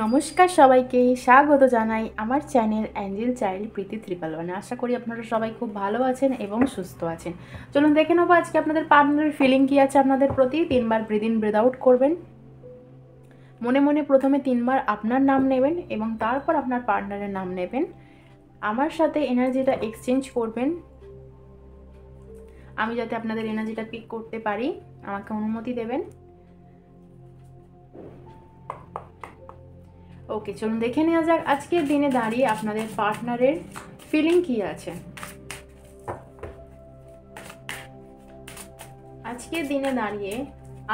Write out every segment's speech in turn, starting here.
নমস্কার সবাইকে স্বাগত জানাই আমার চ্যানেল অ্যাঞ্জেল চাইল্ড প্রীতি 311। আশা করি আপনারা সবাই খুব ভালো আছেন এবং সুস্থ আছেন। চলুন দেখে নেবো আজকে আপনাদের পার্টনারের ফিলিং কী আছে আপনাদের প্রতি। 3বার ব্রিথ ইন ব্রিথ আউট করবেন। মনে মনে প্রথমে 3বার আপনার নাম নেবেন এবং তারপর আপনার পার্টনারের নাম নেবেন। আমার সাথে এনার্জিটা এক্সচেঞ্জ করবেন। আমি যাতে আপনাদের এনার্জিটা পিক করতে পারি আমাকে অনুমতি দেবেন। ওকে, চলুন দেখে নেওয়া যাক আজকের দিনে দাঁড়িয়ে আপনাদের পার্টনারের ফিলিং কী আছে। আজকের দিনে দাঁড়িয়ে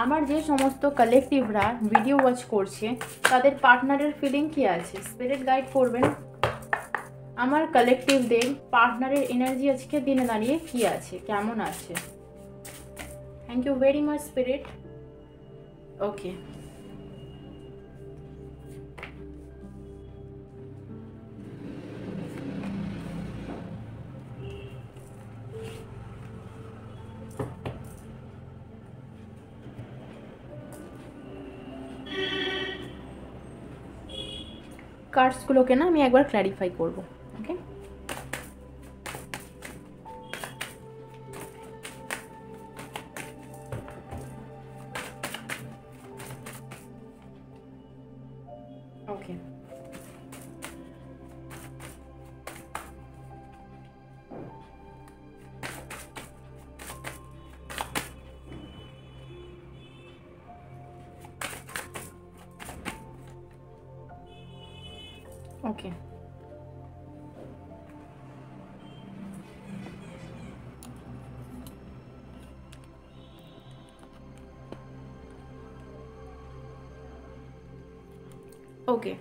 আমার যে সমস্ত কালেকটিভরা ভিডিও ওয়াচ করছে তাদের পার্টনারের ফিলিং কী আছে, স্পিরিট গাইড করবেন। আমার কালেকটিভদের পার্টনারের এনার্জি আজকের দিনে দাঁড়িয়ে কী আছে, কেমন আছে। Thank you very much spirit. Okay, কার্ডসগুলোকে না আমি একবার ক্ল্যারিফাই করব। ওকে, ওকে, ওকে, ওকে।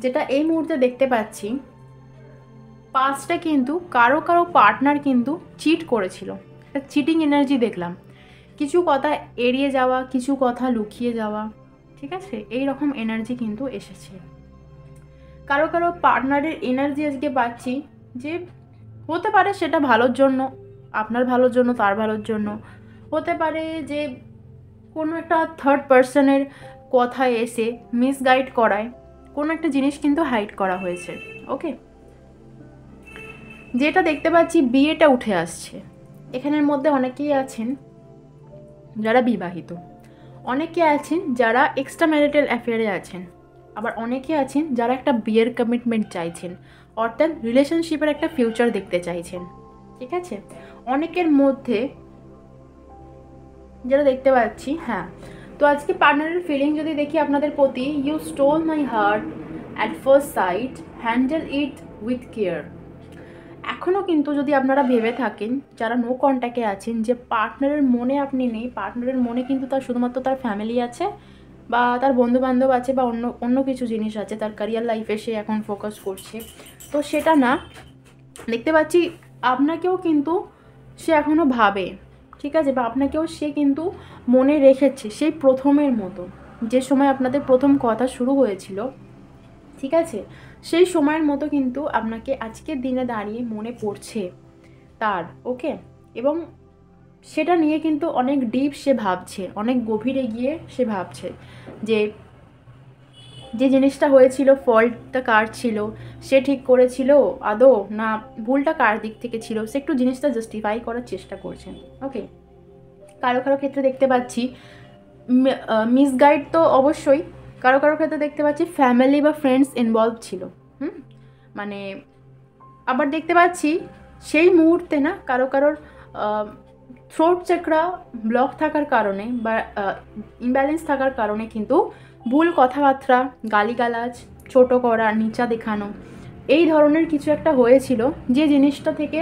যেটা এই মুহূর্তে দেখতে পাচ্ছি, পাস্টে কিন্তু কারো কারো পার্টনার কিন্তু চিট করেছিল। একটা চিটিং এনার্জি দেখলাম, কিছু কথা এড়িয়ে যাওয়া, কিছু কথা লুকিয়ে যাওয়া, ঠিক আছে, এই রকম এনার্জি কিন্তু এসেছে। কারো কারো পার্টনারের এনার্জি আজকে পাচ্ছি যে হতে পারে সেটা ভালোর জন্য, আপনার ভালোর জন্য, তার ভালোর জন্য হতে পারে, যে কোনো একটা থার্ড পার্সনের কথায় এসে মিসগাইড করায় কোনো একটা জিনিস কিন্তু হাইড করা হয়েছে। ওকে, যেটা দেখতে পাচ্ছি বিয়েটা উঠে আসছে। এখানের মধ্যে অনেকেই আছেন যারা বিবাহিত, অনেকে আছেন যারা এক্সট্রা ম্যারিটাল অ্যাফেয়ারে আছেন, আবার অনেকে আছেন যারা একটা বিয়ের কমিটমেন্ট চাইছেন, অর্থাৎ রিলেশনশিপের একটা ফিউচার দেখতে চাইছেন। ঠিক আছে, অনেকের মধ্যে যেটা দেখতে পাচ্ছি, হ্যাঁ। তো আজকে পার্টনারের ফিলিং যদি দেখি আপনাদের প্রতি, you stole my heart at first sight, handle it with care. এখনও কিন্তু যদি আপনারা ভেবে থাকেন, যারা নো কন্ট্যাক্টে আছেন, যে পার্টনারের মনে আপনি নেই, পার্টনারের মনে কিন্তু তার শুধুমাত্র তার ফ্যামিলি আছে বা তার বন্ধুবান্ধব আছে বা অন্য অন্য কিছু জিনিস আছে, তার ক্যারিয়ার লাইফে সে এখন ফোকাস করছে, তো সেটা না, দেখতে পাচ্ছি আপনাকেও কিন্তু সে এখনও ভাবে, ঠিক আছে, বা আপনাকেও সে কিন্তু মনে রেখেছে সেই প্রথমের মতো, যে সময় আপনাদের প্রথম কথা শুরু হয়েছিল, ঠিক আছে, সেই সময়ের মতো কিন্তু আপনাকে আজকের দিনে দাঁড়িয়ে মনে পড়ছে তার। ওকে, এবং সেটা নিয়ে কিন্তু অনেক ডিপ সে ভাবছে, অনেক গভীরে গিয়ে সে ভাবছে যে যে জিনিসটা হয়েছিল ফল্টটা কার ছিল, সে ঠিক করেছিল আদৌ, না ভুলটা কার দিক থেকে ছিল, সে একটু জিনিসটা জাস্টিফাই করার চেষ্টা করছেন। ওকে, কারো কারো ক্ষেত্রে দেখতে পাচ্ছি মিসগাইড তো অবশ্যই, কারো কারো ক্ষেত্রে দেখতে পাচ্ছি ফ্যামিলি বা ফ্রেন্ডস ইনভলভ ছিল। মানে আবার দেখতে পাচ্ছি সেই মুহূর্তে না কারো কারোর থ্রোট চাকরা ব্লক থাকার কারণে বা ইমব্যালেন্স থাকার কারণে কিন্তু ভুল কথাবার্তা, গালিগালাজ, ছোট করা, নিচা দেখানো, এই ধরনের কিছু একটা হয়েছিল, যে জিনিসটা থেকে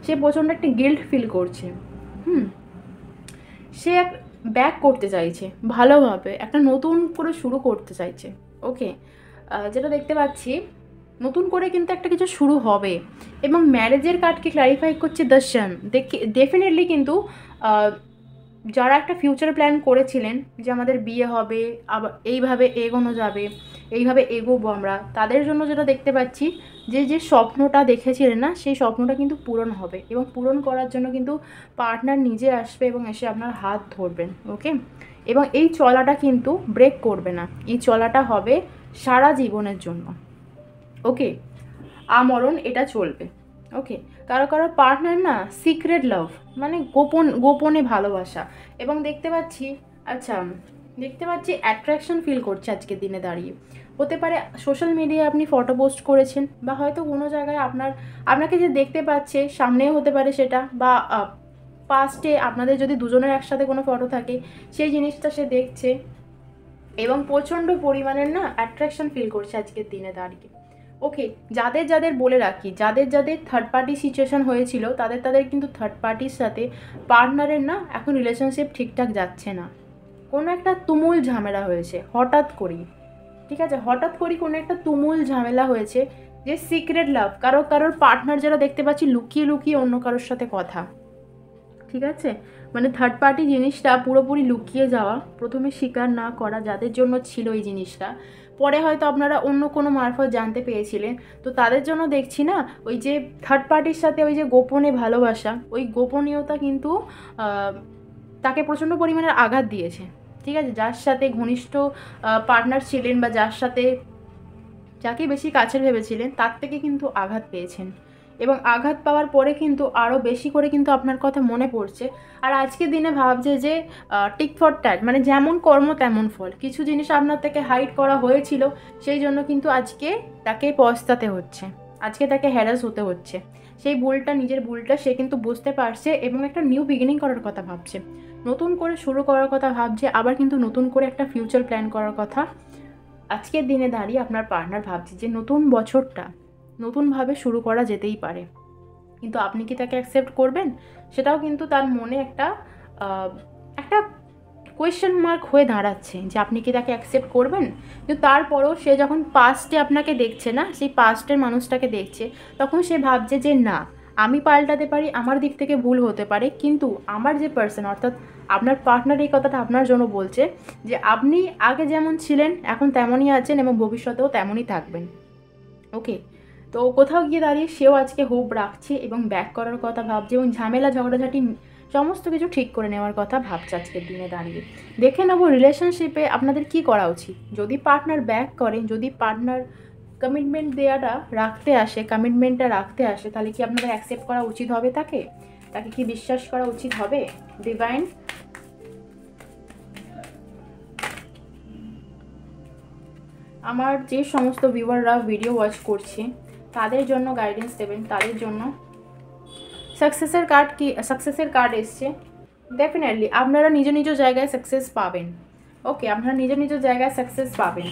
সে প্রচণ্ড একটা গিল্ট ফিল করছে। সে ব্যাক করতে চাইছে, ভালোভাবে একটা নতুন করে শুরু করতে চাইছে। ওকে, যেটা দেখতে পাচ্ছি নতুন করে কিন্তু একটা কিছু শুরু হবে, এবং ম্যারেজের কার্ডকে ক্লারিফাই করছে দ্য সান। ডেফিনেটলি কিন্তু যারা একটা ফিউচার প্ল্যান করেছিলেন যে আমাদের বিয়ে হবে, আবার এইভাবে এগোনো যাবে, এইভাবে এগোবো আমরা, তাদের জন্য যেটা দেখতে পাচ্ছি যে যে স্বপ্নটা দেখেছিলেন না, সেই স্বপ্নটা কিন্তু পূরণ হবে, এবং পূরণ করার জন্য কিন্তু পার্টনার নিজে আসবে এবং এসে আপনার হাত ধরবেন। ওকে, এবং এই চলাটা কিন্তু ব্রেক করবে না, এই চলাটা হবে সারা জীবনের জন্য। ওকে, আমরণ এটা চলবে। ওকে, কারো কারো পার্টনার না সিক্রেট লাভ, মানে গোপনে ভালোবাসা, এবং দেখতে পাচ্ছি অ্যাট্রাকশন ফিল করছে আজকের দিনে দাঁড়িয়ে। হতে পারে সোশ্যাল মিডিয়ায় আপনি ফটো পোস্ট করেছেন, বা হয়তো কোনো জায়গায় আপনাকে যে দেখতে পাচ্ছে সামনেও হতে পারে সেটা, বা পাস্টে আপনাদের যদি দুজনের একসাথে কোনো ফটো থাকে সেই জিনিসটা সে দেখছে, এবং প্রচণ্ড পরিমাণের না অ্যাট্রাকশন ফিল করছে আজকের দিনে দাঁড়িয়ে। ওকে, যাদের বলে রাখি, যাদের থার্ড পার্টি সিচুয়েশন হয়েছিল তাদের কিন্তু থার্ড পার্টির সাথে পার্টনারের না এখন রিলেশনশিপ ঠিকঠাক যাচ্ছে না। কোনো একটা তুমুল ঝামেলা হয়েছে হঠাৎ করেই, ঠিক আছে, হঠাৎ করেই কোনো একটা তুমুল ঝামেলা হয়েছে, যে সিক্রেট লাভ, কারোর পার্টনার যারা দেখতে পাচ্ছি লুকিয়ে অন্য কারোর সাথে কথা, ঠিক আছে, মানে থার্ড পার্টি জিনিসটা পুরোপুরি লুকিয়ে যাওয়া, প্রথমে স্বীকার না করা, যাদের জন্য ছিল এই জিনিসটা, পরে হয়তো আপনারা অন্য কোনো মারফত জানতে পেরেছিলেন, তো তাদের জন্য দেখছি না ওই যে থার্ড পার্টির সাথে ওই যে গোপনে ভালোবাসা, ওই গোপনীয়তা কিন্তু তাকে প্রচণ্ড পরিমাণের আঘাত দিয়েছে। ঠিক আছে, যার সাথে ঘনিষ্ঠ পার্টনার ছিলেন, বা যাকে বেশি কাছের ভেবেছিলেন, তার থেকে কিন্তু আঘাত পেয়েছেন, এবং আঘাত পাওয়ার পরে কিন্তু আরও বেশি করে কিন্তু আপনার কথা মনে পড়ছে। আর আজকের দিনে ভাবছে যে টিক ফর ট্যাগ, মানে যেমন কর্ম তেমন ফল, কিছু জিনিস আপনার থেকে হাইড করা হয়েছিল, সেই জন্য কিন্তু আজকে তাকে পস্তাতে হচ্ছে, আজকে তাকে হ্যারাস হতে হচ্ছে। সেই নিজের ভুলটা সে কিন্তু বুঝতে পারছে, এবং একটা নিউ বিগিনিং করার কথা ভাবছে, নতুন করে শুরু করার কথা ভাবছে, আবার কিন্তু নতুন করে একটা ফিউচার প্ল্যান করার কথা আজকের দিনে দাঁড়িয়ে আপনার পার্টনার ভাবছে, যে নতুন বছরটা নতুনভাবে শুরু করা যেতেই পারে। কিন্তু আপনি কি তাকে অ্যাকসেপ্ট করবেন, সেটাও কিন্তু তার মনে একটা কোয়েশ্চেন মার্ক হয়ে দাঁড়াচ্ছে, যে আপনি কি তাকে অ্যাকসেপ্ট করবেন। কিন্তু তারপরেও সে যখন পাস্টে আপনাকে দেখছে না, সেই পাস্টের মানুষটাকে দেখছে, তখন সে ভাবছে যে না, আমি পাল্টাতে পারি, আমার দিক থেকে ভুল হতে পারে, কিন্তু আমার যে পার্সন, অর্থাৎ আপনার পার্টনার এই কথাটা আপনার জন্য বলছে, যে আপনি আগে যেমন ছিলেন এখন তেমনই আছেন, এবং ভবিষ্যতেও তেমনই থাকবেন। ওকে, তো কোথাও গিয়ে দাঁড়িয়ে সেও আজকে হোপ রাখছে, এবং ব্যাক করার কথা ভাবছে, এবং ঝামেলা ঝগড়াঝাটি সমস্ত কিছু ঠিক করে নেওয়ার কথা ভাবছে আজকের দিনে দাঁড়িয়ে। দেখে নেবো রিলেশনশিপে আপনাদের কি করা উচিত। যদি পার্টনার ব্যাক করে, যদি পার্টনার কমিটমেন্টটা রাখতে আসে, তাহলে কি আপনাদের অ্যাকসেপ্ট করা উচিত হবে, তাকে কি বিশ্বাস করা উচিত হবে। ডিভাইন, আমার যে সমস্ত ভিউয়াররা ভিডিও ওয়াচ করছে তাদের জন্য গাইডেন্স দেবেন, তাদের জন্য সাকসেসের কার্ড এসছে। ডেফিনেটলি আপনারা নিজ জায়গায় সাকসেস পাবেন। ওকে, আপনারা নিজ জায়গায় সাকসেস পাবেন।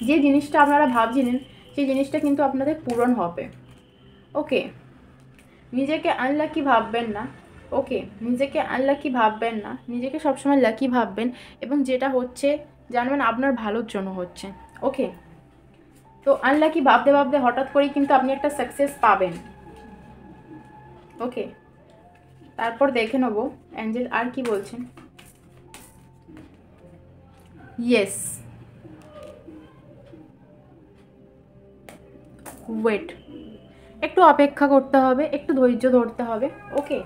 যে জিনিসটা আপনারা ভাবছিলেন সেই জিনিসটা কিন্তু আপনাদের পূরণ হবে। ওকে, নিজেকে আনলাকি ভাববেন না। ওকে, নিজেকে সবসময় লাকি ভাববেন, এবং যেটা হচ্ছে জানবেন আপনার ভালোর জন্য হচ্ছে। ওকে, তো আনলাকি ভাবতে হঠাৎ করেই কিন্তু আপনি একটা সাকসেস পাবেন। ওকে, তারপর দেখে নেবো অ্যাঞ্জেল আর কি বলছেন। ইয়েস, ওয়েট, একটু অপেক্ষা করতে হবে, একটু ধৈর্য ধরতে হবে। ওকে,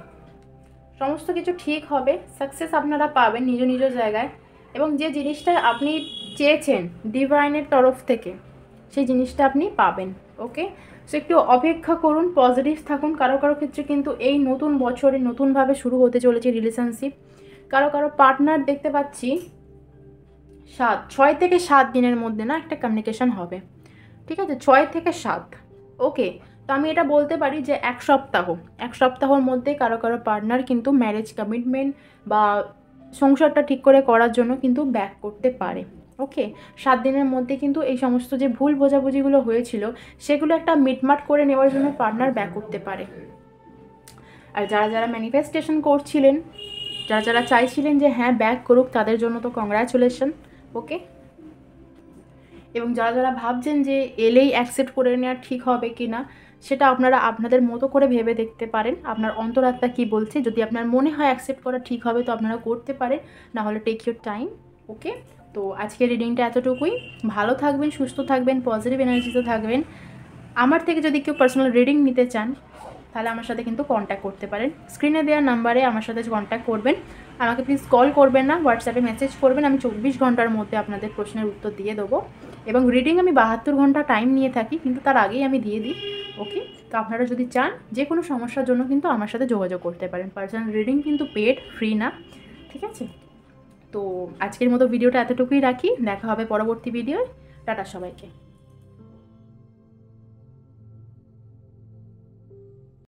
সমস্ত কিছু ঠিক হবে, সাকসেস আপনারা পাবেন নিজ জায়গায়, এবং যে জিনিসটা আপনি চেয়েছেন ডিভাইনের তরফ থেকে, সেই জিনিসটা আপনি পাবেন। ওকে, সো একটু অপেক্ষা করুন, পজিটিভ থাকুন। কারো ক্ষেত্রে কিন্তু এই নতুন বছরে নতুনভাবে শুরু হতে চলেছে রিলেশনশিপ। কারো পার্টনার দেখতে পাচ্ছি 6 থেকে 7 দিনের মধ্যে না একটা কমিউনিকেশন হবে। ঠিক আছে, 6 থেকে 7। ওকে, তো আমি এটা বলতে পারি যে এক সপ্তাহর মধ্যে কারো পার্টনার কিন্তু ম্যারেজ কমিটমেন্ট বা সংসারটা ঠিক করে করার জন্য কিন্তু ব্যাক করতে পারে। ওকে, 7 দিনের মধ্যে কিন্তু এই সমস্ত যে ভুল বোঝাবুঝিগুলো হয়েছিল সেগুলো একটা মিটমাট করে নেওয়ার জন্য পার্টনার ব্যাক করতে পারে। আর যারা ম্যানিফেস্টেশন করছিলেন, যারা চাইছিলেন যে হ্যাঁ ব্যাক করুক, তাদের জন্য তো কংগ্রাচুলেশন। ওকে, এবং যারা ভাবছেন যে এলেই অ্যাকসেপ্ট করে নেওয়া ঠিক হবে কি না, সেটা আপনারা আপনাদের মতো করে ভেবে দেখতে পারেন আপনার অন্তরাত্মা কি বলছে। যদি আপনার মনে হয় অ্যাকসেপ্ট করা ঠিক হবে তো আপনারা করতে পারেন, না হলে টেক ইউর টাইম। ওকে, তো আজকের রিডিংটা এতটুকুই। ভালো থাকবেন, সুস্থ থাকবেন, পজিটিভ এনার্জিতে থাকবেন। আমার থেকে যদি কেউ পার্সোনাল রিডিং নিতে চান তাহলে আমার সাথে কিন্তু কন্ট্যাক্ট করতে পারেন। স্ক্রিনে দেওয়া নাম্বারে আমার সাথে কন্ট্যাক্ট করবেন। আমাকে প্লিজ কল করবেন না, হোয়াটসঅ্যাপে মেসেজ করবেন। আমি 24 ঘন্টার মধ্যে আপনাদের প্রশ্নের উত্তর দিয়ে দেবো। এবং রিডিং আমি 72 ঘন্টা টাইম নিয়ে থাকি, কিন্তু তার আগেই আমি দিয়ে দিই। ওকে, তো আপনারা যদি চান যে কোনো সমস্যার জন্য কিন্তু আমার সাথে যোগাযোগ করতে পারেন। পার্সোনাল রিডিং কিন্তু পেড, ফ্রি না, ঠিক আছে? তো আজকের মতো ভিডিওটা এতটুকুই রাখি, দেখা হবে পরবর্তী ভিডিওয়। টাটা সবাইকে।